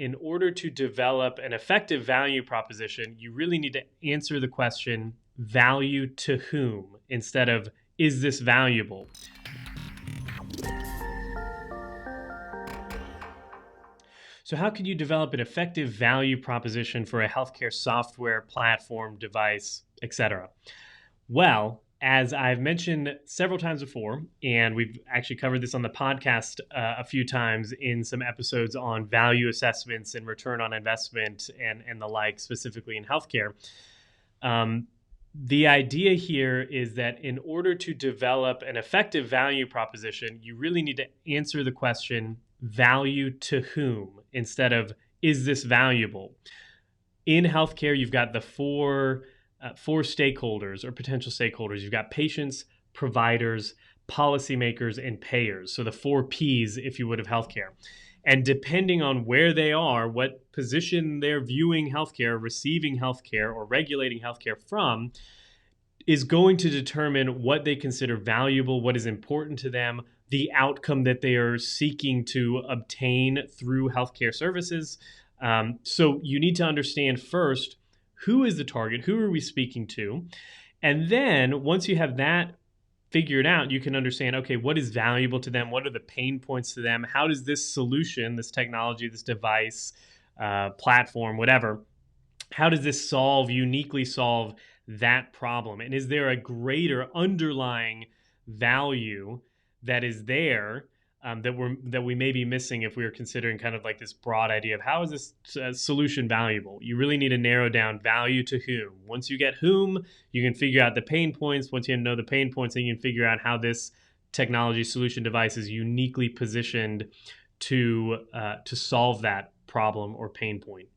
in order to develop an effective value proposition, you really need to answer the question, value to whom, instead of, is this valuable? So how can you develop an effective value proposition for a healthcare software, platform, device, etc.? Well, as I've mentioned several times before, and we've actually covered this on the podcast a few times in some episodes on value assessments and return on investment and the like, specifically in healthcare. The idea here is that in order to develop an effective value proposition, you really need to answer the question, value to whom, instead of, is this valuable? In healthcare, you've got the four stakeholders or potential stakeholders. You've got patients, providers, policymakers, and payers. So the 4 Ps, if you would, of healthcare. And depending on where they are, what position they're viewing healthcare, receiving healthcare, or regulating healthcare from, is going to determine what they consider valuable, what is important to them, the outcome that they are seeking to obtain through healthcare services. So you need to understand first, who is the target? Who are we speaking to? And then once you have that figured out, you can understand, okay, what is valuable to them? What are the pain points to them? How does this solution, this technology, this device, platform, whatever, how does this uniquely solve that problem? And is there a greater underlying value that is there that we may be missing if we were considering kind of like this broad idea of how is this solution valuable? You really need to narrow down value to whom. Once you get whom, you can figure out the pain points. Once you know the pain points, then you can figure out how this technology solution device is uniquely positioned to solve that problem or pain point.